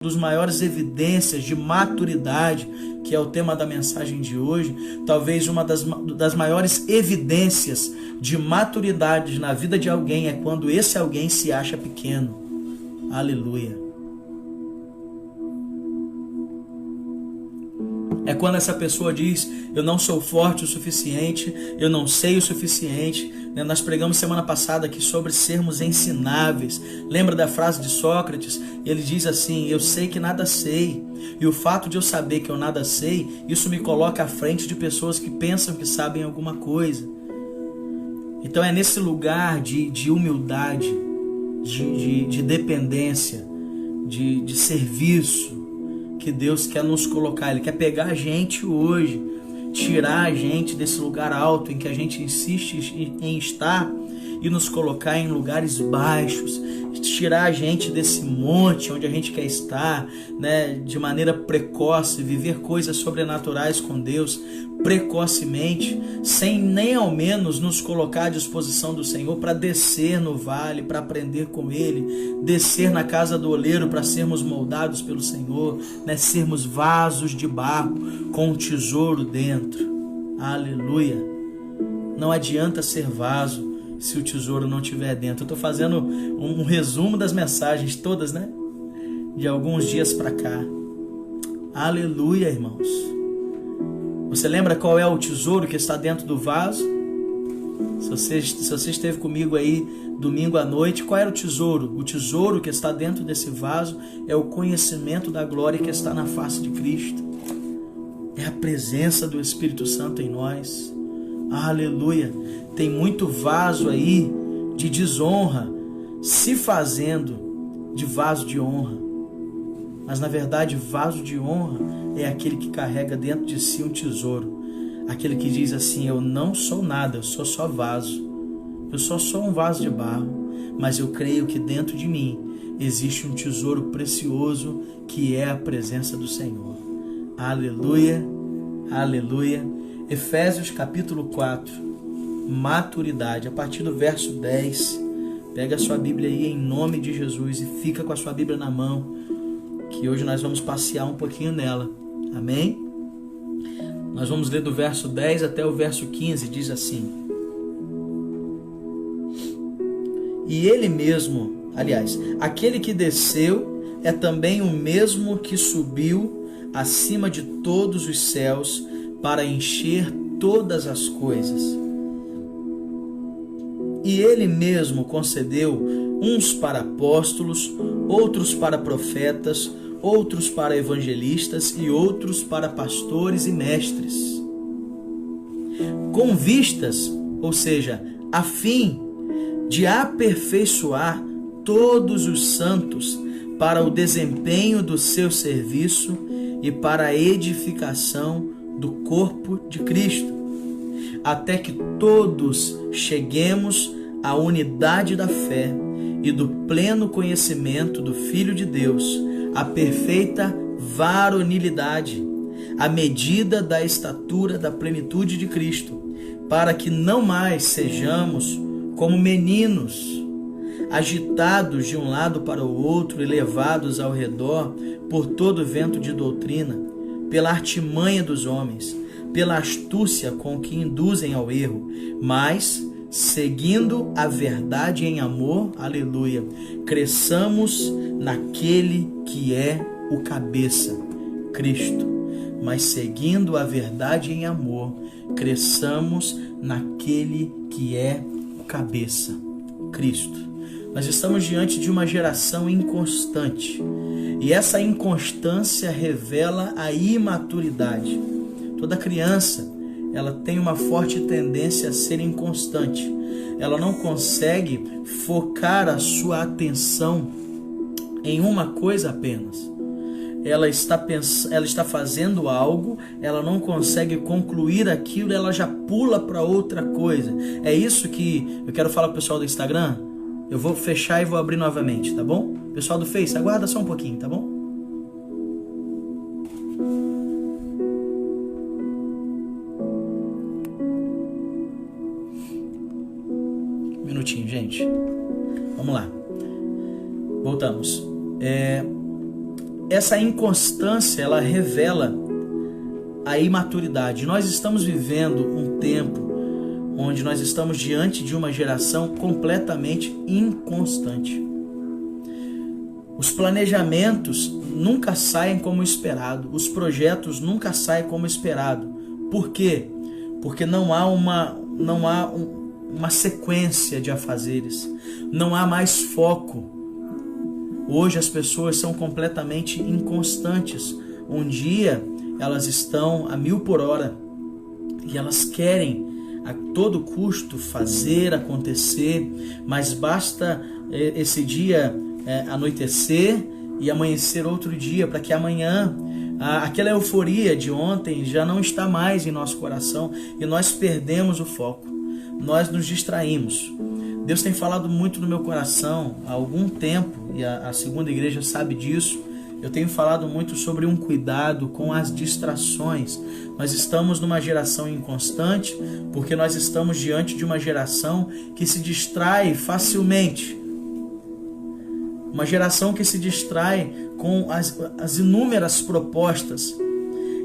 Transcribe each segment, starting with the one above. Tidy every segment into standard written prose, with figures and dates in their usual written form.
dos maiores evidências de maturidade, que é o tema da mensagem de hoje, talvez uma das maiores evidências de maturidade na vida de alguém é quando esse alguém se acha pequeno. Aleluia. É quando essa pessoa diz: eu não sou forte o suficiente, eu não sei o suficiente. Nós pregamos semana passada aqui sobre sermos ensináveis. Lembra da frase de Sócrates? Ele diz assim: eu sei que nada sei. E o fato de eu saber que eu nada sei, isso me coloca à frente de pessoas que pensam que sabem alguma coisa. Então é nesse lugar de humildade, de dependência, de serviço, que Deus quer nos colocar. Ele quer pegar a gente hoje, tirar a gente desse lugar alto em que a gente insiste em estar e nos colocar em lugares baixos, tirar a gente desse monte onde a gente quer estar, né, de maneira precoce, viver coisas sobrenaturais com Deus precocemente, sem nem ao menos nos colocar à disposição do Senhor para descer no vale, para aprender com Ele, descer na casa do oleiro para sermos moldados pelo Senhor, né? Sermos vasos de barro com um tesouro dentro. Aleluia! Não adianta ser vaso se o tesouro não estiver dentro. Eu estou fazendo um resumo das mensagens todas, né? De alguns dias para cá. Aleluia, irmãos! Você lembra qual é o tesouro que está dentro do vaso? Se você esteve comigo aí domingo à noite, qual era o tesouro? O tesouro que está dentro desse vaso é o conhecimento da glória que está na face de Cristo. É a presença do Espírito Santo em nós. Aleluia! Tem muito vaso aí de desonra se fazendo de vaso de honra. Mas na verdade, vaso de honra é aquele que carrega dentro de si um tesouro. Aquele que diz assim: eu não sou nada, eu sou só vaso. Eu sou só um vaso de barro. Mas eu creio que dentro de mim existe um tesouro precioso que é a presença do Senhor. Aleluia, aleluia. Efésios capítulo 4, maturidade, a partir do verso 10. Pega a sua Bíblia aí em nome de Jesus e fica com a sua Bíblia na mão, que hoje nós vamos passear um pouquinho nela. Amém? Nós vamos ler do verso 10 até o verso 15, diz assim: e ele mesmo, aliás, aquele que desceu é também o mesmo que subiu acima de todos os céus para encher todas as coisas. E ele mesmo concedeu uns para apóstolos, outros para profetas, outros para evangelistas e outros para pastores e mestres, com vistas, ou seja, a fim de aperfeiçoar todos os santos para o desempenho do seu serviço e para a edificação do corpo de Cristo, até que todos cheguemos à unidade da fé e do pleno conhecimento do Filho de Deus, a perfeita varonilidade, à medida da estatura da plenitude de Cristo, para que não mais sejamos como meninos, agitados de um lado para o outro e levados ao redor por todo vento de doutrina, pela artimanha dos homens, pela astúcia com que induzem ao erro, mas, seguindo a verdade em amor, aleluia, cresçamos naquele que é o cabeça, Cristo. Mas seguindo a verdade em amor, cresçamos naquele que é o cabeça, Cristo. Nós estamos diante de uma geração inconstante, e essa inconstância revela a imaturidade. Toda criança, ela tem uma forte tendência a ser inconstante. Ela não consegue focar a sua atenção em uma coisa apenas. Ela está fazendo algo, ela não consegue concluir aquilo, ela já pula para outra coisa. É isso que eu quero falar para o pessoal do Instagram. Eu vou fechar e vou abrir novamente, tá bom? Pessoal do Face, aguarda só um pouquinho, tá bom? Um minutinho, gente. Vamos lá. Voltamos. essa inconstância, ela revela a imaturidade. Nós estamos vivendo um tempo onde nós estamos diante de uma geração completamente inconstante. Os planejamentos nunca saem como esperado, os projetos nunca saem como esperado. Por quê? Porque não há uma sequência de afazeres, não há mais foco. Hoje as pessoas são completamente inconstantes. Um dia elas estão a 1000 por hora e elas querem a todo custo fazer acontecer, mas basta esse dia anoitecer e amanhecer outro dia, para que amanhã aquela euforia de ontem já não está mais em nosso coração e nós perdemos o foco, nós nos distraímos. Deus tem falado muito no meu coração há algum tempo, e a segunda igreja sabe disso. Eu tenho falado muito sobre um cuidado com as distrações. Nós estamos numa geração inconstante porque nós estamos diante de uma geração que se distrai facilmente. Uma geração que se distrai com as inúmeras propostas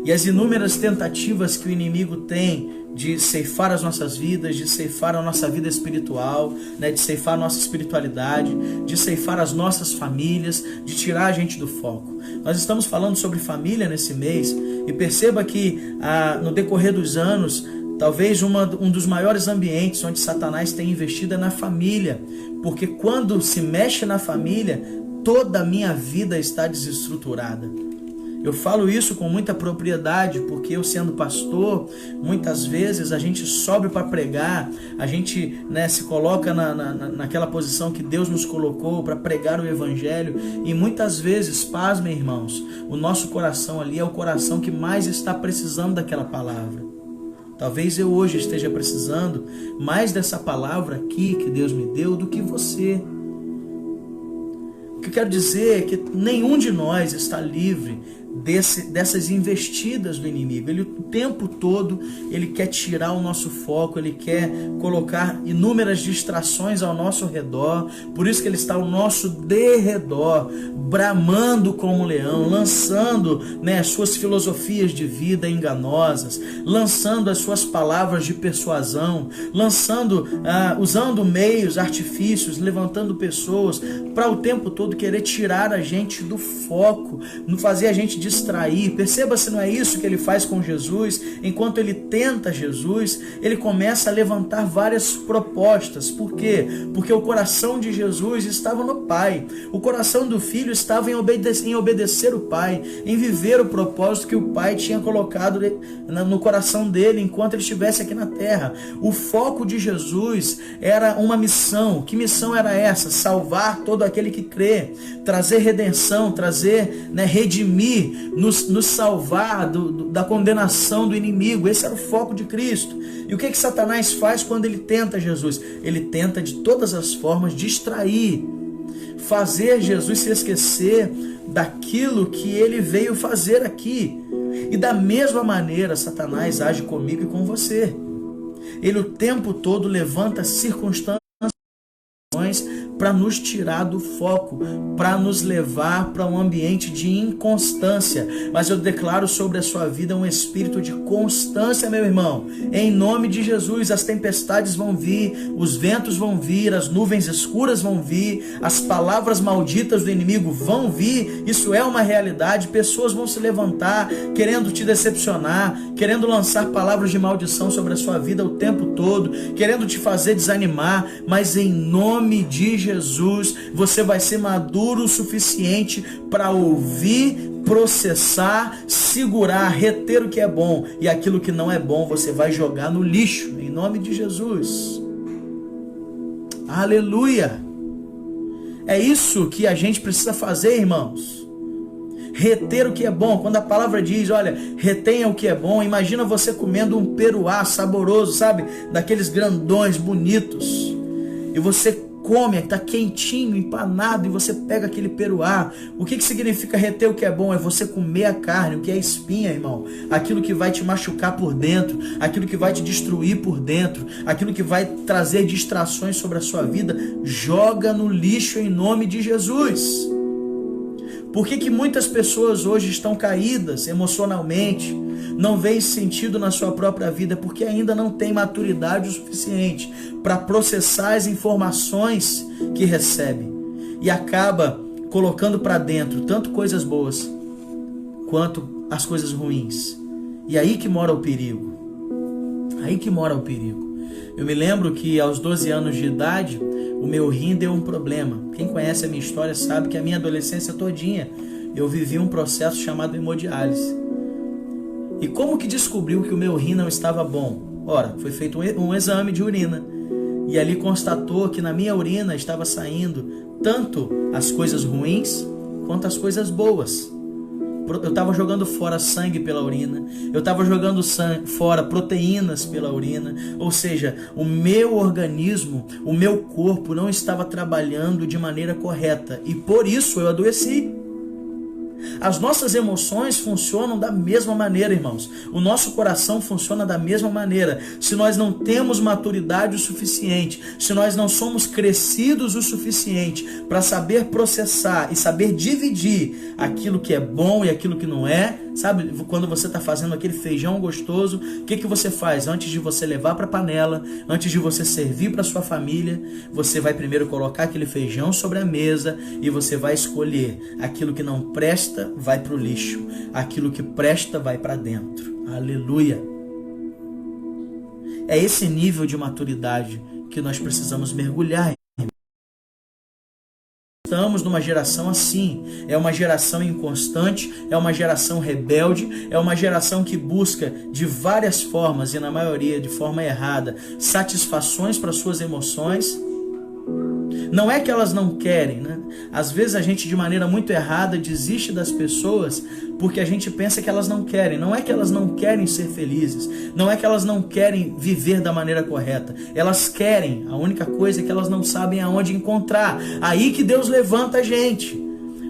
e as inúmeras tentativas que o inimigo tem de ceifar as nossas vidas, de ceifar a nossa vida espiritual, de ceifar a nossa espiritualidade, de ceifar as nossas famílias, de tirar a gente do foco. Nós estamos falando sobre família nesse mês e perceba que no decorrer dos anos, talvez um dos maiores ambientes onde Satanás tem investido é na família, porque quando se mexe na família, toda a minha vida está desestruturada. Eu falo isso com muita propriedade, porque eu sendo pastor, muitas vezes a gente sobe para pregar, a gente se coloca naquela posição que Deus nos colocou para pregar o Evangelho, e muitas vezes, pasmem irmãos, o nosso coração ali é o coração que mais está precisando daquela palavra. Talvez eu hoje esteja precisando mais dessa palavra aqui que Deus me deu do que você. O que eu quero dizer é que nenhum de nós está livre dessas investidas do inimigo. Ele o tempo todo ele quer tirar o nosso foco, ele quer colocar inúmeras distrações ao nosso redor. Por isso que ele está ao nosso derredor, bramando como um leão, lançando as suas filosofias de vida enganosas, lançando as suas palavras de persuasão, usando meios, artifícios, levantando pessoas para o tempo todo querer tirar a gente do foco, não fazer a gente distrair. Perceba se não é isso que ele faz com Jesus. Enquanto ele tenta Jesus, ele começa a levantar várias propostas. Por quê? Porque o coração de Jesus estava no Pai. O coração do Filho estava em obedecer o Pai, em viver o propósito que o Pai tinha colocado no coração dele enquanto ele estivesse aqui na terra. O foco de Jesus era uma missão. Que missão era essa? Salvar todo aquele que crê, trazer redenção, redimir, nos salvar da condenação do inimigo. Esse era o foco de Cristo. E o que Satanás faz quando ele tenta Jesus? Ele tenta de todas as formas distrair, fazer Jesus se esquecer daquilo que ele veio fazer aqui. E da mesma maneira Satanás age comigo e com você. Ele o tempo todo levanta circunstâncias para nos tirar do foco, para nos levar para um ambiente de inconstância. Mas eu declaro sobre a sua vida um espírito de constância, meu irmão. Em nome de Jesus, as tempestades vão vir, os ventos vão vir, as nuvens escuras vão vir, as palavras malditas do inimigo vão vir. Isso é uma realidade. Pessoas vão se levantar querendo te decepcionar, querendo lançar palavras de maldição sobre a sua vida o tempo todo, querendo te fazer desanimar. Mas em nome de Jesus, você vai ser maduro o suficiente para ouvir, processar, segurar, reter o que é bom, e aquilo que não é bom você vai jogar no lixo, em nome de Jesus. Aleluia! É isso que a gente precisa fazer, irmãos. Reter o que é bom. Quando a palavra diz, olha, retenha o que é bom, imagina você comendo um peruá saboroso, sabe? Daqueles grandões, bonitos. E você come, está quentinho, empanado, e você pega aquele peruá. O que significa reter o que é bom? É você comer a carne, o que é espinha, irmão. Aquilo que vai te machucar por dentro, aquilo que vai te destruir por dentro, aquilo que vai trazer distrações sobre a sua vida, joga no lixo em nome de Jesus. Por que muitas pessoas hoje estão caídas emocionalmente, não veem sentido na sua própria vida? Porque ainda não tem maturidade o suficiente para processar as informações que recebe e acaba colocando para dentro tanto coisas boas quanto as coisas ruins. E aí que mora o perigo. Aí que mora o perigo. Eu me lembro que aos 12 anos de idade, o meu rim deu um problema. Quem conhece a minha história sabe que a minha adolescência todinha eu vivi um processo chamado hemodiálise. E como que descobriu que o meu rim não estava bom? Ora, foi feito um exame de urina. E ali constatou que na minha urina estava saindo tanto as coisas ruins quanto as coisas boas. Eu estava jogando fora sangue pela urina, eu estava jogando fora proteínas pela urina, ou seja, o meu organismo, o meu corpo não estava trabalhando de maneira correta e por isso eu adoeci. As nossas emoções funcionam da mesma maneira, irmãos. O nosso coração funciona da mesma maneira. Se nós não temos maturidade o suficiente, se nós não somos crescidos o suficiente para saber processar e saber dividir aquilo que é bom e aquilo que não é, sabe? Quando você está fazendo aquele feijão gostoso, o que você faz? Antes de você levar para a panela, antes de você servir para sua família, você vai primeiro colocar aquele feijão sobre a mesa e você vai escolher aquilo que não presta, vai para o lixo. Aquilo que presta vai para dentro. Aleluia! É esse nível de maturidade que nós precisamos mergulhar. Estamos numa geração assim, é uma geração inconstante, é uma geração rebelde, é uma geração que busca de várias formas, e na maioria de forma errada, satisfações para suas emoções. Não é que elas não querem, né? Às vezes a gente de maneira muito errada desiste das pessoas porque a gente pensa que elas não querem. Não é que elas não querem ser felizes, não é que elas não querem viver da maneira correta. Elas querem, a única coisa é que elas não sabem aonde encontrar. Aí que Deus levanta a gente.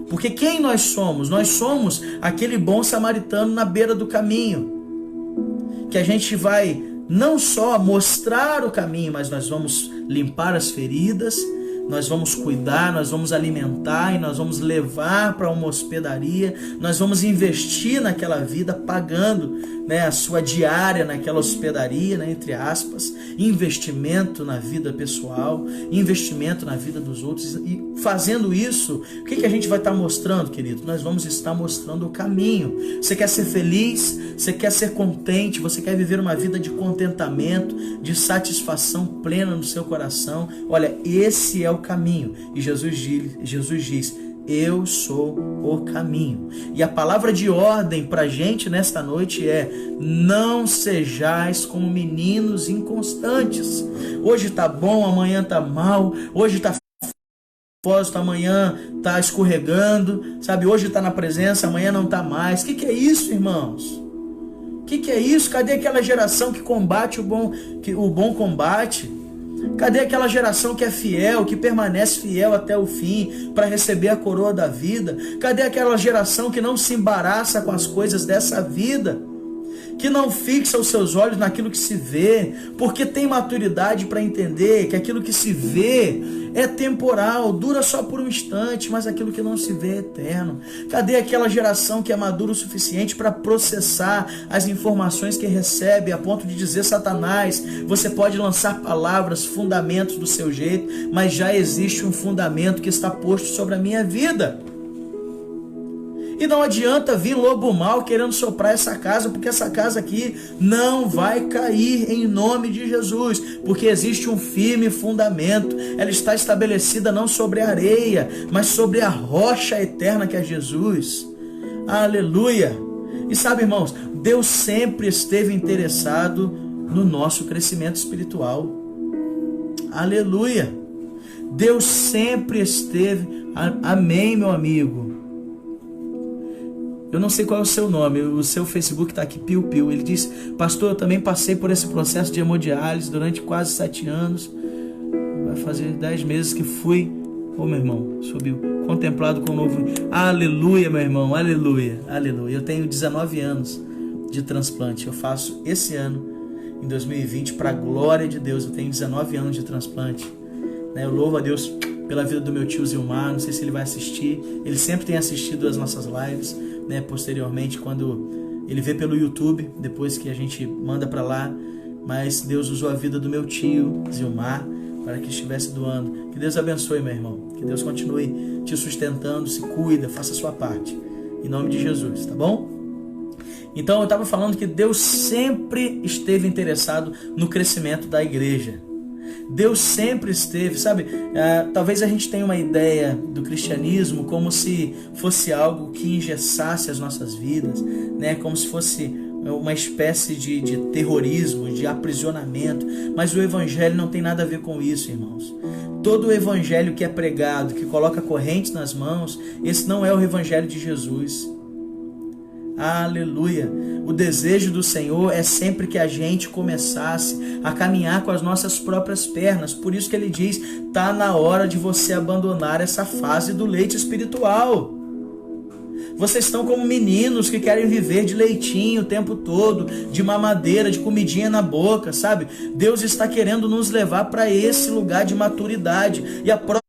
Porque quem nós somos? Nós somos aquele bom samaritano na beira do caminho, que a gente vai não só mostrar o caminho, mas nós vamos limpar as feridas, nós vamos cuidar, nós vamos alimentar e nós vamos levar para uma hospedaria, nós vamos investir naquela vida pagando, né, a sua diária naquela hospedaria, né, entre aspas, investimento na vida pessoal, investimento na vida dos outros. E fazendo isso, o que a gente vai estar mostrando, querido? Nós vamos estar mostrando o caminho. Você quer ser feliz? Você quer ser contente? Você quer viver uma vida de contentamento, de satisfação plena no seu coração? Olha, esse é o caminho. E Jesus diz: eu sou o caminho. E a palavra de ordem para a gente nesta noite é: não sejais como meninos inconstantes. Hoje está bom, amanhã está mal. Hoje está propósito, amanhã está escorregando, sabe? Hoje está na presença, amanhã não está mais. O que é isso, irmãos? O que é isso? Cadê aquela geração que combate o bom combate? Cadê aquela geração que é fiel, que permanece fiel até o fim para receber a coroa da vida? Cadê aquela geração que não se embaraça com as coisas dessa vida? Que não fixa os seus olhos naquilo que se vê, porque tem maturidade para entender que aquilo que se vê é temporal, dura só por um instante, mas aquilo que não se vê é eterno. Cadê aquela geração que é madura o suficiente para processar as informações que recebe, a ponto de dizer: Satanás, você pode lançar palavras, fundamentos do seu jeito, mas já existe um fundamento que está posto sobre a minha vida. E não adianta vir lobo mau querendo soprar essa casa, porque essa casa aqui não vai cair em nome de Jesus, porque existe um firme fundamento. Ela está estabelecida não sobre a areia, mas sobre a rocha eterna que é Jesus. Aleluia! E sabe, irmãos, Deus sempre esteve interessado no nosso crescimento espiritual. Aleluia! Deus sempre esteve. Amém, meu amigo. Eu não sei qual é o seu nome, o seu Facebook está aqui, Piu Piu. Ele diz: pastor, eu também passei por esse processo de hemodiálise durante quase 7 anos. Vai fazer 10 meses que fui. Ô, meu irmão, subiu. Contemplado com o novo. Aleluia, meu irmão, aleluia, aleluia. Eu tenho 19 anos de transplante. Eu faço esse ano, em 2020, para a glória de Deus. Eu tenho 19 anos de transplante. Eu louvo a Deus pela vida do meu tio Zilmar. Não sei se ele vai assistir. Ele sempre tem assistido as nossas lives, né? Posteriormente, quando ele vê pelo YouTube, depois que a gente manda para lá. Mas Deus usou a vida do meu tio Zilmar para que estivesse doando. Que Deus abençoe, meu irmão. Que Deus continue te sustentando. Se cuida, faça a sua parte. Em nome de Jesus, tá bom? Então eu estava falando que Deus sempre esteve interessado no crescimento da igreja. Deus sempre esteve, sabe? Talvez a gente tenha uma ideia do cristianismo como se fosse algo que engessasse as nossas vidas, né? Como se fosse uma espécie de terrorismo, de aprisionamento. Mas o evangelho não tem nada a ver com isso, irmãos. Todo o evangelho que é pregado, que coloca correntes nas mãos, esse não é o evangelho de Jesus. Aleluia! O desejo do Senhor é sempre que a gente começasse a caminhar com as nossas próprias pernas. Por isso que ele diz, tá na hora de você abandonar essa fase do leite espiritual. Vocês estão como meninos que querem viver de leitinho o tempo todo, de mamadeira, de comidinha na boca, sabe? Deus está querendo nos levar para esse lugar de maturidade. E a prova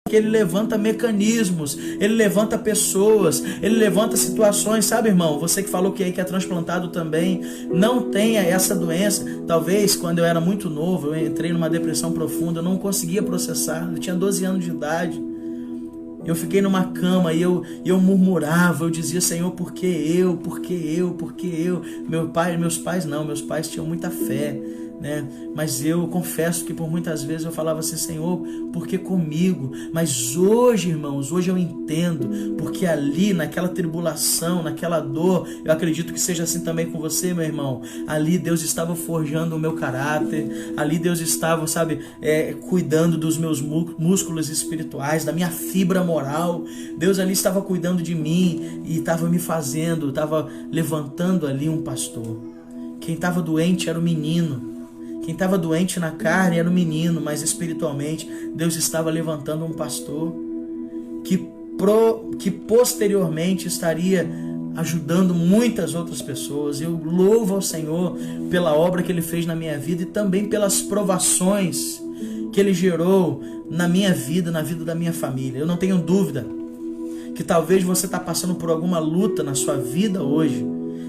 que ele levanta mecanismos, ele levanta pessoas, ele levanta situações, sabe, irmão? Você que falou que aí que é transplantado também, não tenha essa doença. Talvez quando eu era muito novo, eu entrei numa depressão profunda, eu não conseguia processar, eu tinha 12 anos de idade. Eu fiquei numa cama e eu murmurava, eu dizia, Senhor, por que eu? Por que eu? Por que eu? Meus pais tinham muita fé, né? Mas eu confesso que por muitas vezes eu falava assim, Senhor, por que comigo? Mas hoje, irmãos, hoje eu entendo, porque ali naquela tribulação, naquela dor, eu acredito que seja assim também com você, meu irmão. Ali Deus estava forjando o meu caráter, ali Deus estava, sabe, cuidando dos meus músculos espirituais, da minha fibra moral. Deus ali estava cuidando de mim e estava me fazendo, estava levantando ali um pastor. Quem estava doente era o menino. Quem estava doente na carne era o menino, mas espiritualmente Deus estava levantando um pastor que posteriormente estaria ajudando muitas outras pessoas. Eu louvo ao Senhor pela obra que Ele fez na minha vida e também pelas provações que Ele gerou na minha vida, na vida da minha família. Eu não tenho dúvida que talvez você está passando por alguma luta na sua vida hoje.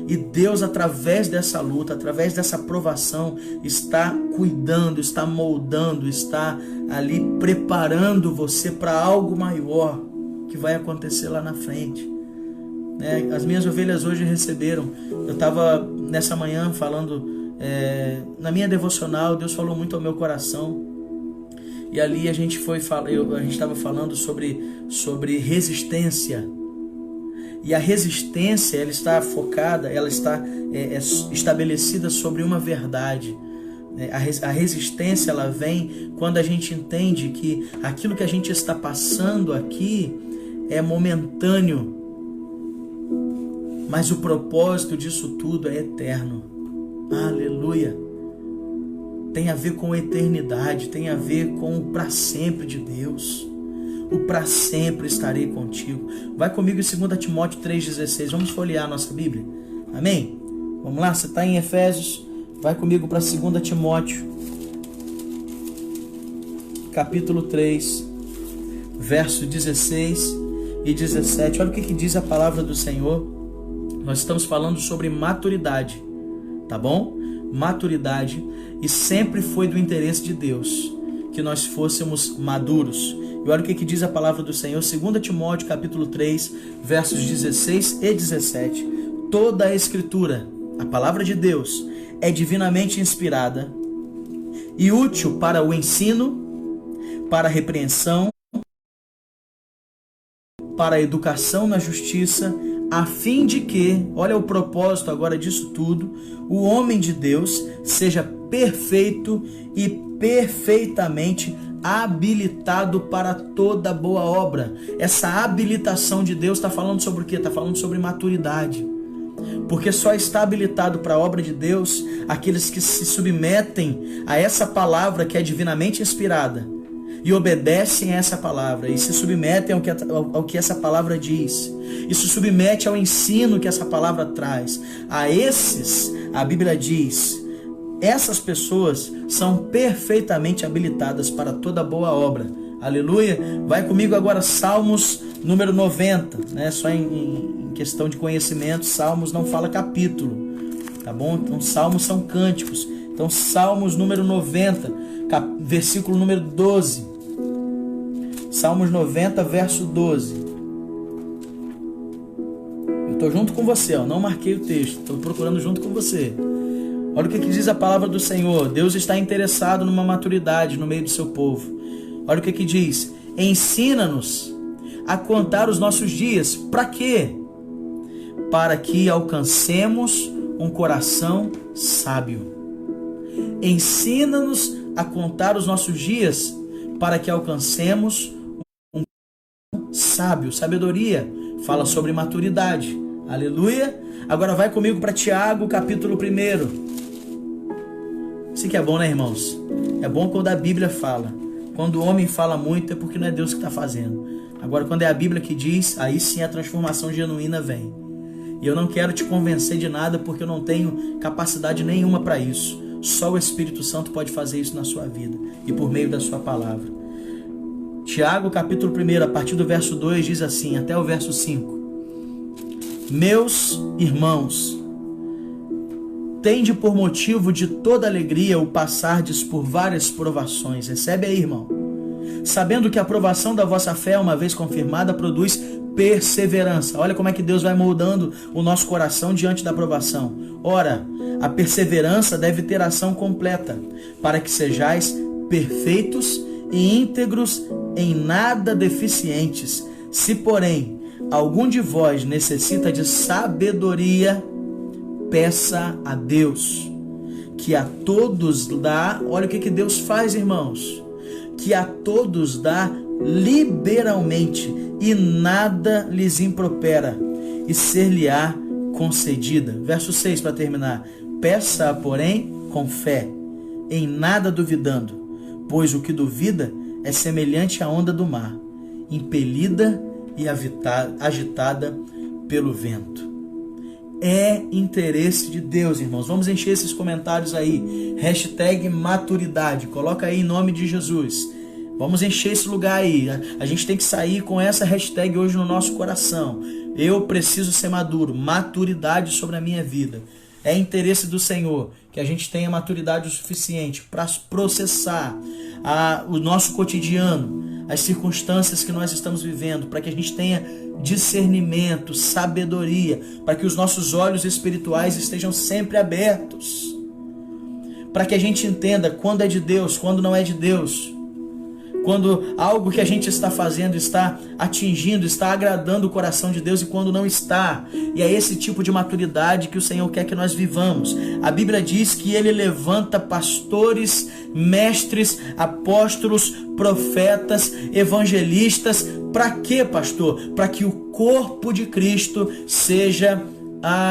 E Deus, através dessa luta, através dessa provação, está cuidando, está moldando, está ali preparando você para algo maior que vai acontecer lá na frente. As minhas ovelhas hoje receberam. Eu estava nessa manhã falando, na minha devocional, Deus falou muito ao meu coração. E ali a gente estava falando sobre resistência. E a resistência, ela está focada, ela está estabelecida sobre uma verdade. A resistência, ela vem quando a gente entende que aquilo que a gente está passando aqui é momentâneo, mas o propósito disso tudo é eterno. Aleluia! Tem a ver com a eternidade, tem a ver com o para sempre de Deus. O para sempre estarei contigo. Vai comigo em 2 Timóteo 3,16. Vamos folhear a nossa Bíblia. Amém? Vamos lá, você está em Efésios. Vai comigo para 2 Timóteo, capítulo 3, verso 16 e 17. Olha o que diz a palavra do Senhor. Nós estamos falando sobre maturidade, tá bom? Maturidade. E sempre foi do interesse de Deus que nós fôssemos maduros. E olha o que diz a palavra do Senhor, 2 Timóteo capítulo 3, versos 16 e 17. Toda a Escritura, a palavra de Deus, é divinamente inspirada e útil para o ensino, para a repreensão, para a educação na justiça, a fim de que, olha o propósito agora disso tudo, o homem de Deus seja perfeito e perfeitamente habilitado para toda boa obra. Essa habilitação de Deus está falando sobre o quê? Está falando sobre maturidade. Porque só está habilitado para a obra de Deus aqueles que se submetem a essa palavra que é divinamente inspirada e obedecem a essa palavra e se submetem ao que essa palavra diz e se submete ao ensino que essa palavra traz. A esses, a Bíblia diz, essas pessoas são perfeitamente habilitadas para toda boa obra. Aleluia. Vai comigo agora, Salmos número 90, né? Só em questão de conhecimento, Salmos não fala capítulo, tá bom? Então Salmos são cânticos. Então Salmos número 90, versículo número 12. Salmos 90, verso 12. Eu estou junto com você, ó, não marquei o texto, estou procurando junto com você. Olha o que diz a palavra do Senhor. Deus está interessado numa maturidade no meio do seu povo. Olha o que diz: ensina-nos a contar os nossos dias. Para quê? Para que alcancemos um coração sábio. Ensina-nos a contar os nossos dias para que alcancemos um coração sábio. Sabedoria fala sobre maturidade. Aleluia. Agora vai comigo para Tiago, capítulo 1. Isso que é bom, né, irmãos? É bom quando a Bíblia fala. Quando o homem fala muito é porque não é Deus que está fazendo. Agora, quando é a Bíblia que diz, aí sim a transformação genuína vem. E eu não quero te convencer de nada porque eu não tenho capacidade nenhuma para isso. Só o Espírito Santo pode fazer isso na sua vida e por meio da sua palavra. Tiago, capítulo 1, a partir do verso 2, diz assim, até o verso 5. Meus irmãos, tende por motivo de toda alegria o passardes por várias provações. Recebe aí, irmão. Sabendo que a provação da vossa fé, uma vez confirmada, produz perseverança. Olha como é que Deus vai moldando o nosso coração diante da provação. Ora, a perseverança deve ter ação completa, para que sejais perfeitos e íntegros, em nada deficientes. Se, porém, algum de vós necessita de sabedoria, peça a Deus, que a todos dá. Olha o que Deus faz, irmãos. Que a todos dá liberalmente, e nada lhes impropera, e ser-lhe-á concedida. Verso 6 para terminar. Peça, porém, com fé, em nada duvidando, pois o que duvida é semelhante à onda do mar, impelida e agitada pelo vento. É interesse de Deus, irmãos. Vamos encher esses comentários aí. Hashtag maturidade. Coloca aí em nome de Jesus. Vamos encher esse lugar aí. A gente tem que sair com essa hashtag hoje no nosso coração. Eu preciso ser maduro. Maturidade sobre a minha vida. É interesse do Senhor que a gente tenha maturidade o suficiente para processar o nosso cotidiano, as circunstâncias que nós estamos vivendo, para que a gente tenha discernimento, sabedoria, para que os nossos olhos espirituais estejam sempre abertos, para que a gente entenda quando é de Deus, quando não é de Deus, quando algo que a gente está fazendo está atingindo, está agradando o coração de Deus e quando não está. E é esse tipo de maturidade que o Senhor quer que nós vivamos. A Bíblia diz que Ele levanta pastores, mestres, apóstolos, profetas, evangelistas. Para quê, pastor? Para que o corpo de Cristo seja...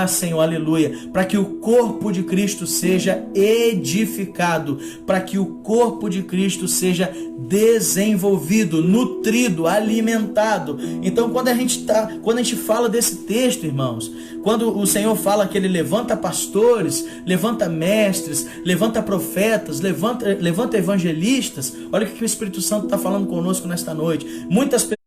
Senhor, aleluia. Para que o corpo de Cristo seja edificado, para que o corpo de Cristo seja desenvolvido, nutrido, alimentado. Então, quando a gente fala desse texto, irmãos, quando o Senhor fala que Ele levanta pastores, levanta mestres, levanta profetas, levanta evangelistas, olha o que o Espírito Santo está falando conosco nesta noite. Muitas pessoas,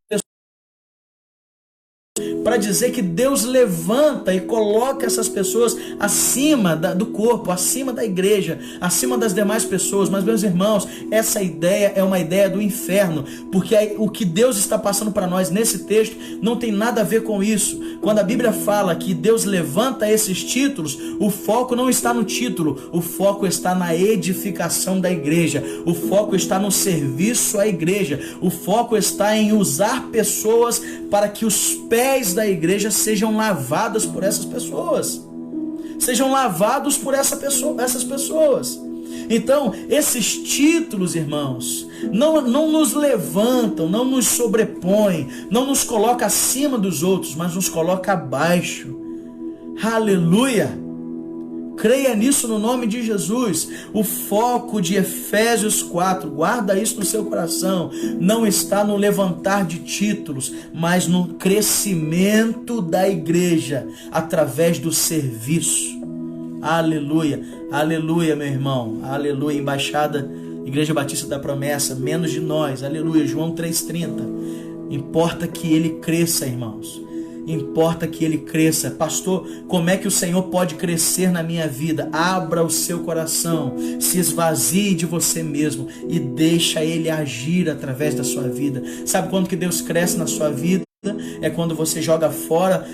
para dizer que Deus levanta e coloca essas pessoas acima do corpo, acima da igreja, acima das demais pessoas. Mas, meus irmãos, essa ideia é uma ideia do inferno, porque o que Deus está passando para nós nesse texto não tem nada a ver com isso. Quando a Bíblia fala que Deus levanta esses títulos, o foco não está no título, o foco está na edificação da igreja, o foco está no serviço à igreja, o foco está em usar pessoas para que os pés da igreja sejam lavados por essas pessoas. Sejam lavados por essas pessoas. Então, esses títulos, irmãos, não nos levantam, não nos sobrepõem, não nos coloca acima dos outros, mas nos coloca abaixo. Aleluia! Creia nisso no nome de Jesus. O foco de Efésios 4, guarda isso no seu coração, não está no levantar de títulos, mas no crescimento da igreja através do serviço. Aleluia, aleluia, meu irmão, aleluia. Embaixada Igreja Batista da Promessa, menos de nós, aleluia, João 3,30. Importa que ele cresça, irmãos. Importa que ele cresça. Pastor, como é que o Senhor pode crescer na minha vida? Abra o seu coração, se esvazie de você mesmo e deixa ele agir através da sua vida. Sabe quando que Deus cresce na sua vida? É quando você joga fora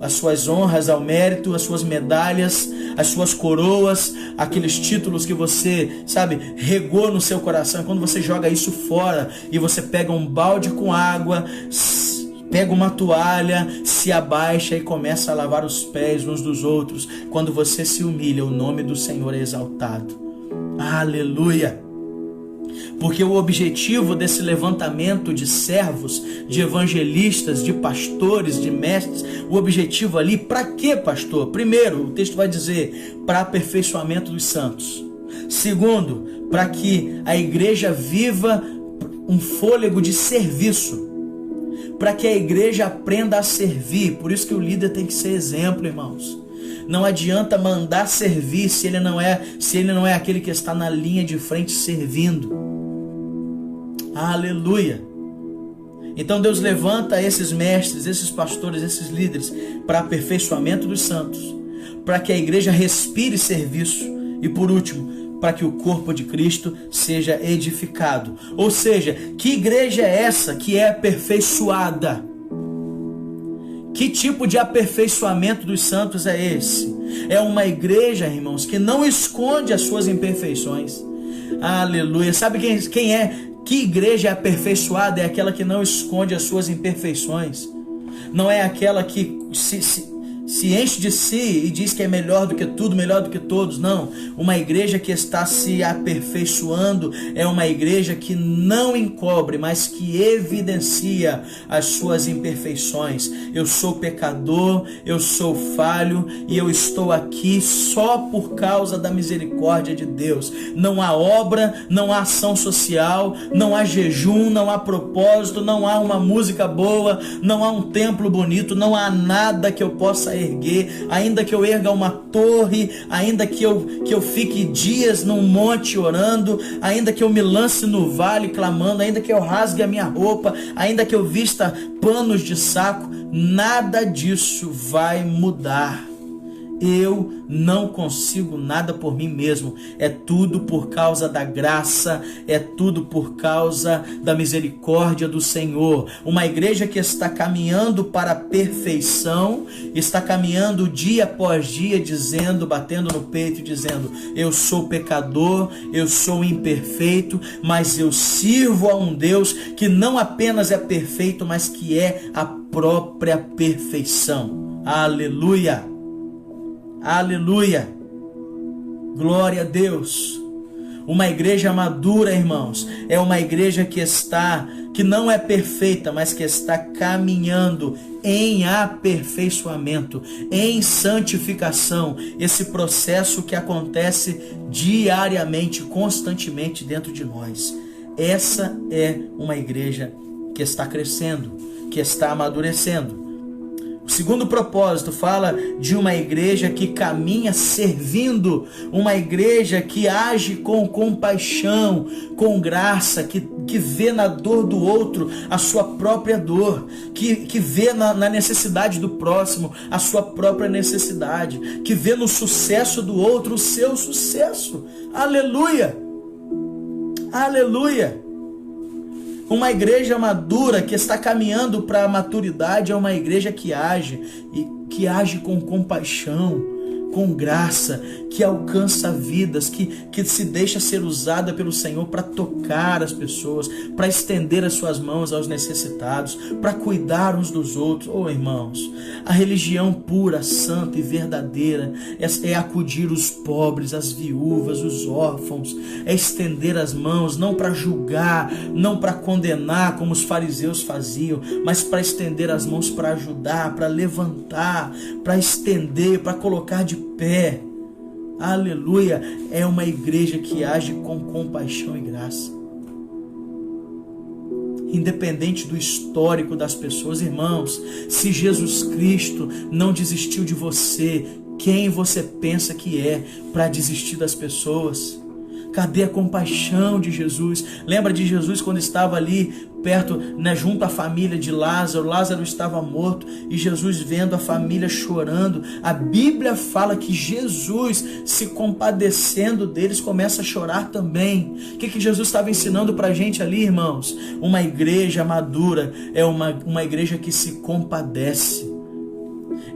as suas honras ao mérito, as suas medalhas, as suas coroas, aqueles títulos que você, sabe, regou no seu coração. É quando você joga isso fora e você pega um balde com água, pega uma toalha, se abaixa e começa a lavar os pés uns dos outros. Quando você se humilha, o nome do Senhor é exaltado. Aleluia! Porque o objetivo desse levantamento de servos, de evangelistas, de pastores, de mestres, o objetivo ali, para quê, pastor? Primeiro, o texto vai dizer, para aperfeiçoamento dos santos. Segundo, para que a igreja viva um fôlego de serviço. Para que a igreja aprenda a servir. Por isso que o líder tem que ser exemplo, irmãos. Não adianta mandar servir se ele não é aquele que está na linha de frente servindo. Aleluia. Então Deus levanta esses mestres, esses pastores, esses líderes para aperfeiçoamento dos santos, para que a igreja respire serviço e, por último, para que o corpo de Cristo seja edificado. Ou seja, que igreja é essa que é aperfeiçoada? Que tipo de aperfeiçoamento dos santos é esse? É uma igreja, irmãos, que não esconde as suas imperfeições. Aleluia. Sabe quem é? Que igreja aperfeiçoada? É aquela que não esconde as suas imperfeições. Não é aquela que se enche de si e diz que é melhor do que tudo, melhor do que todos. Não. Uma igreja que está se aperfeiçoando é uma igreja que não encobre, mas que evidencia as suas imperfeições. Eu sou pecador, eu sou falho e eu estou aqui só por causa da misericórdia de Deus. Não há obra, não há ação social, não há jejum, não há propósito, não há uma música boa, não há um templo bonito, não há nada que eu possa erguer, ainda que eu erga uma torre, ainda que eu fique dias num monte orando, ainda que eu me lance no vale clamando, ainda que eu rasgue a minha roupa, ainda que eu vista panos de saco, nada disso vai mudar. Eu não consigo nada por mim mesmo. É tudo por causa da graça, é tudo por causa da misericórdia do Senhor. Uma igreja que está caminhando para a perfeição, está caminhando dia após dia, dizendo, batendo no peito e dizendo: eu sou pecador, eu sou imperfeito, mas eu sirvo a um Deus que não apenas é perfeito, mas que é a própria perfeição. Aleluia! Aleluia, glória a Deus. Uma igreja madura, irmãos, é uma igreja que não é perfeita, mas que está caminhando em aperfeiçoamento, em santificação, esse processo que acontece diariamente, constantemente dentro de nós. Essa é uma igreja que está crescendo, que está amadurecendo. O segundo propósito fala de uma igreja que caminha servindo, uma igreja que age com compaixão, com graça, que vê na dor do outro a sua própria dor, que vê na necessidade do próximo a sua própria necessidade, que vê no sucesso do outro o seu sucesso. Aleluia! Aleluia! Uma igreja madura que está caminhando para a maturidade é uma igreja que age com compaixão, com graça, que alcança vidas, que se deixa ser usada pelo Senhor para tocar as pessoas, para estender as suas mãos aos necessitados, para cuidar uns dos outros. Oh, irmãos, a religião pura, santa e verdadeira é acudir os pobres, as viúvas, os órfãos, é estender as mãos, não para julgar, não para condenar como os fariseus faziam, mas para estender as mãos para ajudar, para levantar, para estender, para colocar de pé. Aleluia! É uma igreja que age com compaixão e graça. Independente do histórico das pessoas, irmãos, se Jesus Cristo não desistiu de você, quem você pensa que é para desistir das pessoas? Cadê a compaixão de Jesus? Lembra de Jesus quando estava ali perto, junto à família de Lázaro? Lázaro estava morto e Jesus vendo a família chorando. A Bíblia fala que Jesus, se compadecendo deles, começa a chorar também. O que Jesus estava ensinando para a gente ali, irmãos? Uma igreja madura é uma igreja que se compadece.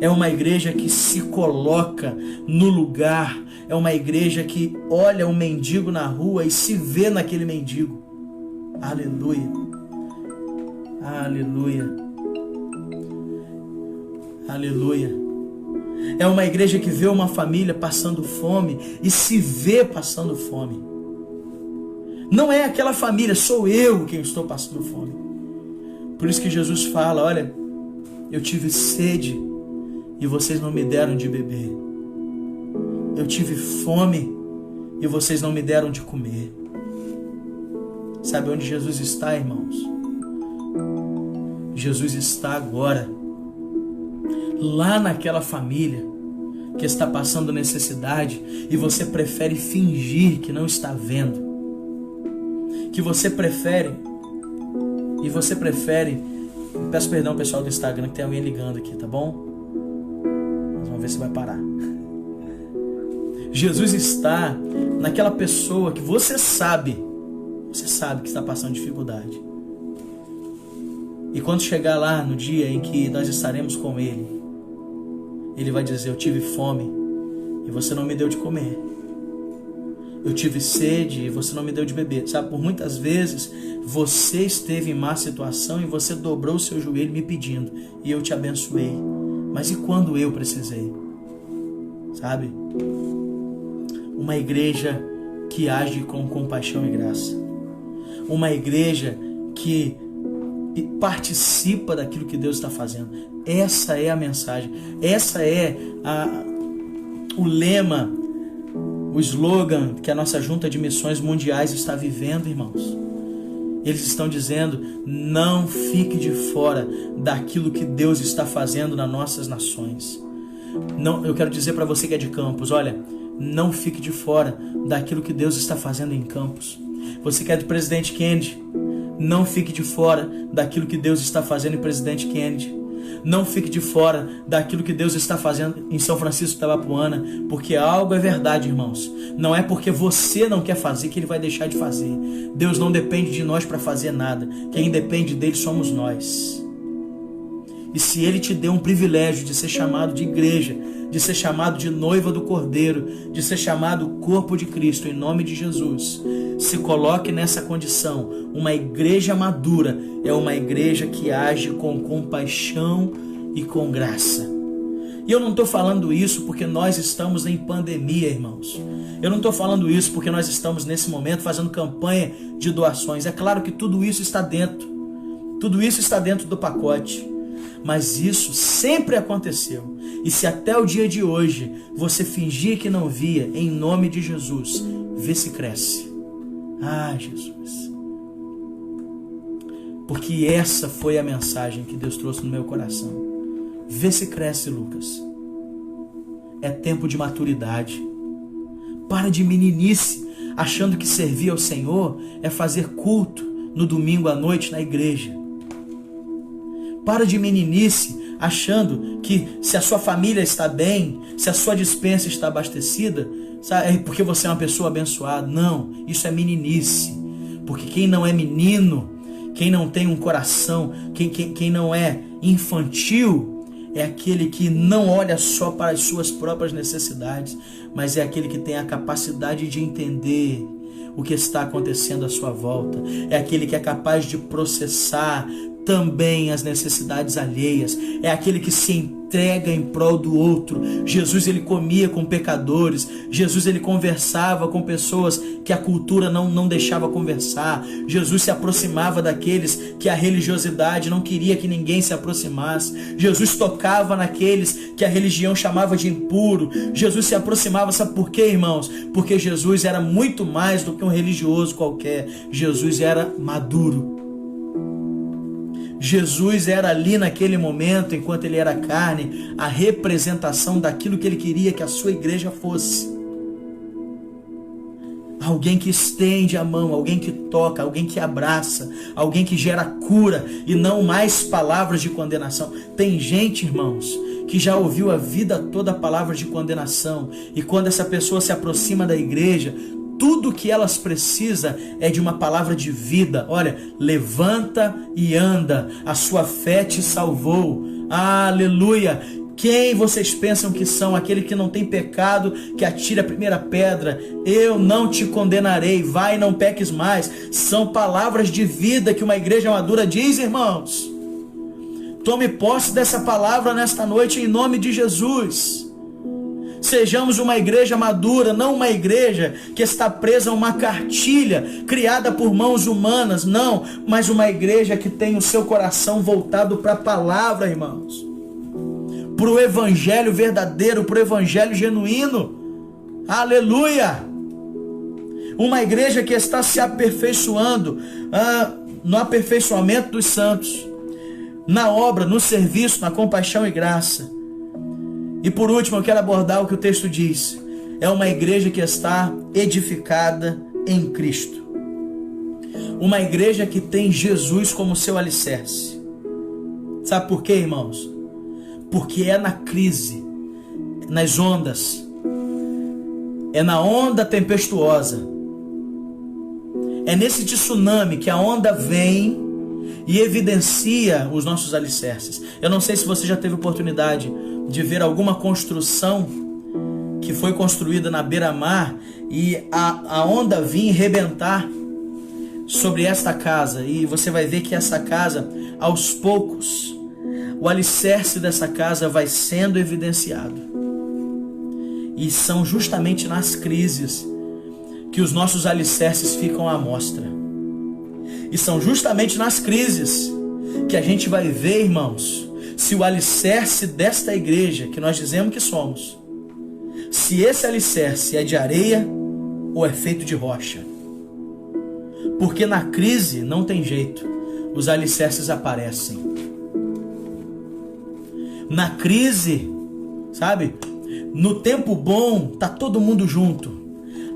É uma igreja que se coloca no lugar. É uma igreja que olha um mendigo na rua e se vê naquele mendigo. Aleluia. Aleluia. Aleluia. É uma igreja que vê uma família passando fome e se vê passando fome. Não é aquela família, sou eu quem estou passando fome. Por isso que Jesus fala, olha, eu tive sede e vocês não me deram de beber. Eu tive fome e vocês não me deram de comer. Sabe onde Jesus está, irmãos? Jesus está agora lá naquela família que está passando necessidade e você prefere fingir que não está vendo. Peço perdão pessoal do Instagram que tem alguém ligando aqui, tá bom? Vamos ver se vai parar. Jesus está naquela pessoa que você sabe que está passando dificuldade. E quando chegar lá no dia em que nós estaremos com Ele, Ele vai dizer, eu tive fome e você não me deu de comer. Eu tive sede e você não me deu de beber. Sabe, por muitas vezes você esteve em má situação e você dobrou o seu joelho me pedindo e eu te abençoei. Mas e quando eu precisei? Sabe? Uma igreja que age com compaixão e graça. Uma igreja que participa daquilo que Deus está fazendo. Essa é a mensagem. Essa é o lema, o slogan que a nossa Junta de Missões Mundiais está vivendo, irmãos. Eles estão dizendo, não fique de fora daquilo que Deus está fazendo nas nossas nações. Não, eu quero dizer para você que é de Campos, olha, não fique de fora daquilo que Deus está fazendo em Campos. Você que é do Presidente Kennedy, não fique de fora daquilo que Deus está fazendo em Presidente Kennedy. Não fique de fora daquilo que Deus está fazendo em São Francisco de Itabapuana, porque algo é verdade, irmãos. Não é porque você não quer fazer que Ele vai deixar de fazer. Deus não depende de nós para fazer nada. Quem depende dele somos nós. E se Ele te deu um privilégio de ser chamado de igreja, de ser chamado de noiva do Cordeiro, de ser chamado corpo de Cristo, em nome de Jesus, se coloque nessa condição. Uma igreja madura é uma igreja que age com compaixão e com graça. E eu não estou falando isso porque nós estamos em pandemia, irmãos. Eu não estou falando isso porque nós estamos nesse momento fazendo campanha de doações. É claro que tudo isso está dentro. Tudo isso está dentro do pacote. Mas isso sempre aconteceu. E se até o dia de hoje você fingir que não via, em nome de Jesus, vê se cresce. Ah, Jesus. Porque essa foi a mensagem que Deus trouxe no meu coração. Vê se cresce, Lucas. É tempo de maturidade. Para de meninice, achando que servir ao Senhor é fazer culto no domingo à noite na igreja. Para de meninice, achando que se a sua família está bem, se a sua despensa está abastecida, é porque você é uma pessoa abençoada. Não, isso é meninice. Porque quem não é menino, quem não tem um coração, quem não é infantil, é aquele que não olha só para as suas próprias necessidades, mas é aquele que tem a capacidade de entender o que está acontecendo à sua volta. É aquele que é capaz de processar também as necessidades alheias. É aquele que se entrega em prol do outro. Jesus, ele comia com pecadores. Jesus, ele conversava com pessoas que a cultura não deixava conversar. Jesus se aproximava daqueles que a religiosidade não queria que ninguém se aproximasse. Jesus tocava naqueles que a religião chamava de impuro. Jesus se aproximava, sabe por quê, irmãos? Porque Jesus era muito mais do que um religioso qualquer. Jesus era maduro. Jesus era ali naquele momento, enquanto ele era carne, a representação daquilo que ele queria que a sua igreja fosse. Alguém que estende a mão, alguém que toca, alguém que abraça, alguém que gera cura e não mais palavras de condenação. Tem gente, irmãos, que já ouviu a vida toda palavras de condenação, e quando essa pessoa se aproxima da igreja, tudo que elas precisam é de uma palavra de vida. Olha, levanta e anda, a sua fé te salvou. Aleluia! Quem vocês pensam que são? Aquele que não tem pecado, que atira a primeira pedra. Eu não te condenarei, vai, não peques mais. São palavras de vida que uma igreja madura diz, irmãos. Tome posse dessa palavra nesta noite em nome de Jesus. Sejamos uma igreja madura, não uma igreja que está presa a uma cartilha criada por mãos humanas, não, mas uma igreja que tem o seu coração voltado para a palavra, irmãos, para o evangelho verdadeiro, para o evangelho genuíno. Aleluia! Uma igreja que está se aperfeiçoando no aperfeiçoamento dos santos, na obra, no serviço, na compaixão e graça. E por último, eu quero abordar o que o texto diz. É uma igreja que está edificada em Cristo. Uma igreja que tem Jesus como seu alicerce. Sabe por quê, irmãos? Porque é na crise, nas ondas, é na onda tempestuosa, é nesse tsunami que a onda vem e evidencia os nossos alicerces. Eu não sei se você já teve oportunidade de ver alguma construção que foi construída na beira-mar e a onda vir rebentar sobre esta casa, e você vai ver que essa casa, aos poucos, o alicerce dessa casa vai sendo evidenciado. E são justamente nas crises que os nossos alicerces ficam à mostra. E são justamente nas crises que a gente vai ver, irmãos, se o alicerce desta igreja, que nós dizemos que somos, se esse alicerce é de areia ou é feito de rocha. Porque na crise não tem jeito, os alicerces aparecem. Na crise, sabe? No tempo bom, tá todo mundo junto.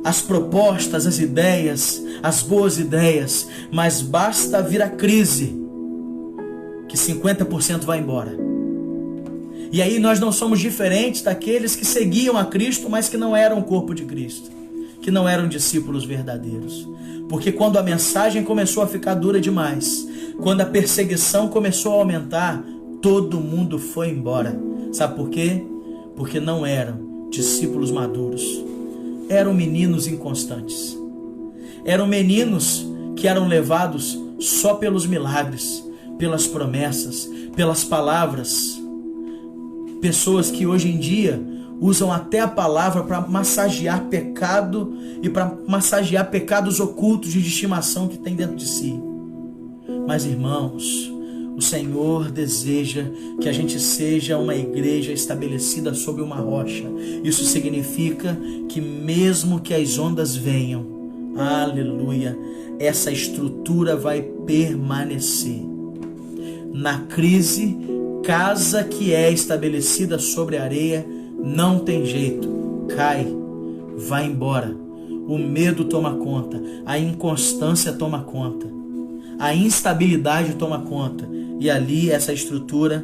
As propostas, as ideias, as boas ideias, mas basta vir a crise que 50% vai embora. E aí nós não somos diferentes daqueles que seguiam a Cristo, mas que não eram o corpo de Cristo, que não eram discípulos verdadeiros. Porque quando a mensagem começou a ficar dura demais, quando a perseguição começou a aumentar, todo mundo foi embora. Sabe por quê? Porque não eram discípulos maduros. Eram meninos inconstantes. Eram meninos que eram levados só pelos milagres, pelas promessas, pelas palavras. Pessoas que hoje em dia usam até a palavra para massagear pecado e para massagear pecados ocultos de estimação que tem dentro de si. Mas, irmãos, o Senhor deseja que a gente seja uma igreja estabelecida sobre uma rocha. Isso significa que mesmo que as ondas venham, aleluia, essa estrutura vai permanecer. Na crise, casa que é estabelecida sobre a areia, não tem jeito, cai, vai embora. O medo toma conta, a inconstância toma conta, a instabilidade toma conta, e ali essa estrutura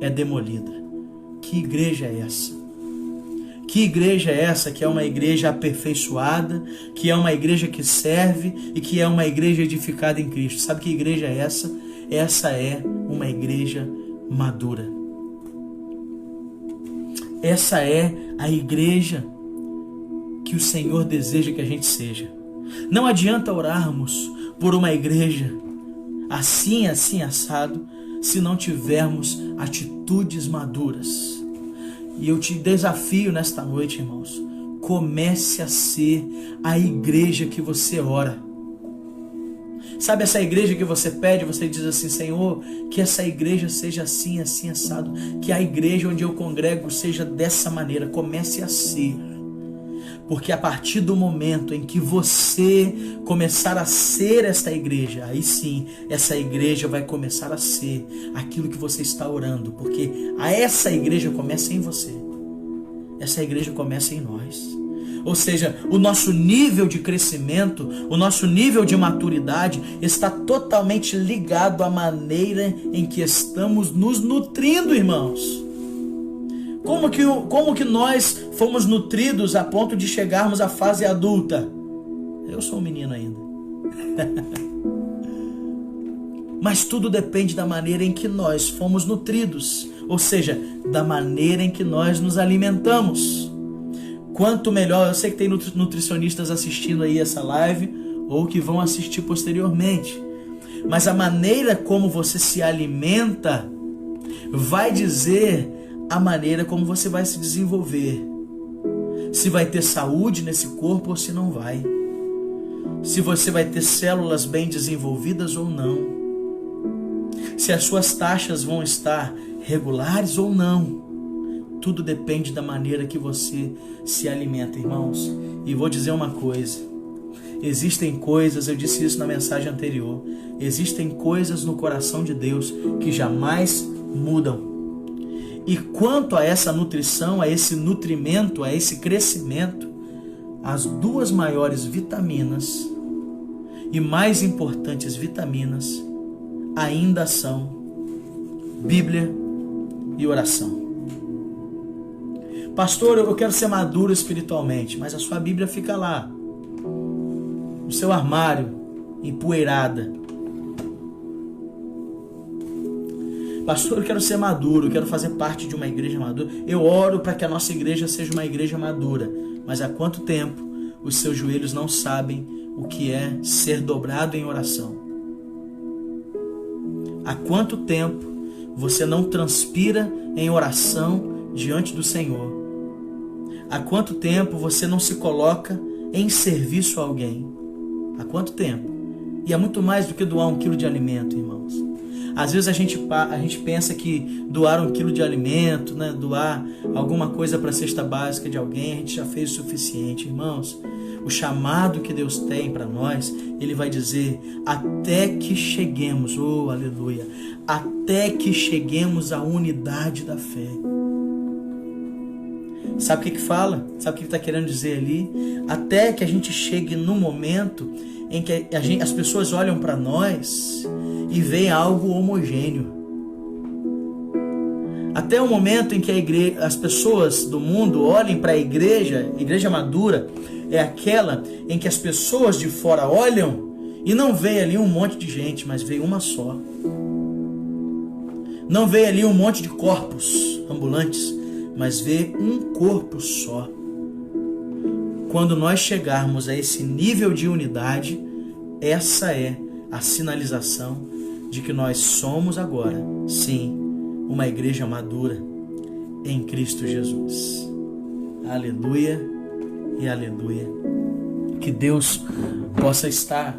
é demolida. Que igreja é essa? Que igreja é essa que é uma igreja aperfeiçoada, que é uma igreja que serve e que é uma igreja edificada em Cristo? Sabe que igreja é essa? Essa é uma igreja madura. Essa é a igreja que o Senhor deseja que a gente seja. Não adianta orarmos por uma igreja assim, assim, assado, se não tivermos atitudes maduras. E eu te desafio nesta noite, irmãos, comece a ser a igreja que você ora. Sabe essa igreja que você pede, você diz assim: Senhor, que essa igreja seja assim, assim, assado, que a igreja onde eu congrego seja dessa maneira. Comece a ser. Porque a partir do momento em que você começar a ser esta igreja, aí sim, essa igreja vai começar a ser aquilo que você está orando. Porque essa igreja começa em você. Essa igreja começa em nós. Ou seja, o nosso nível de crescimento, o nosso nível de maturidade está totalmente ligado à maneira em que estamos nos nutrindo, irmãos. Como que nós fomos nutridos a ponto de chegarmos à fase adulta? Eu sou um menino ainda. Mas tudo depende da maneira em que nós fomos nutridos, ou seja, da maneira em que nós nos alimentamos. Quanto melhor, eu sei que tem nutricionistas assistindo aí essa live, ou que vão assistir posteriormente, mas a maneira como você se alimenta vai dizer a maneira como você vai se desenvolver. Se vai ter saúde nesse corpo ou se não vai. Se você vai ter células bem desenvolvidas ou não. Se as suas taxas vão estar regulares ou não. Tudo depende da maneira que você se alimenta, irmãos. E vou dizer uma coisa. Existem coisas, eu disse isso na mensagem anterior, existem coisas no coração de Deus que jamais mudam. E quanto a essa nutrição, a esse nutrimento, a esse crescimento, as duas maiores vitaminas e mais importantes vitaminas ainda são Bíblia e oração. Pastor, eu quero ser maduro espiritualmente, mas a sua Bíblia fica lá, no seu armário, empoeirada. Pastor, eu quero ser maduro, eu quero fazer parte de uma igreja madura. Eu oro para que a nossa igreja seja uma igreja madura, mas há quanto tempo os seus joelhos não sabem o que é ser dobrado em oração? Há quanto tempo você não transpira em oração diante do Senhor? Há quanto tempo você não se coloca em serviço a alguém? Há quanto tempo? E é muito mais do que doar 1 quilo de alimento, irmãos. Às vezes a gente pensa que doar 1 quilo de alimento, né, doar alguma coisa para a cesta básica de alguém, a gente já fez o suficiente, irmãos. O chamado que Deus tem para nós, Ele vai dizer, até que cheguemos, oh aleluia, até que cheguemos à unidade da fé. Sabe o que fala? Sabe o que está querendo dizer ali? Até que a gente chegue no momento em que as pessoas olham para nós e veem algo homogêneo. Até o momento em que as pessoas do mundo olhem para a igreja madura, é aquela em que as pessoas de fora olham e não veem ali um monte de gente, mas veem uma só. Não veem ali um monte de corpos ambulantes, mas vê um corpo só. Quando nós chegarmos a esse nível de unidade, essa é a sinalização de que nós somos agora, sim, uma igreja madura em Cristo Jesus. Aleluia e aleluia. Que Deus possa estar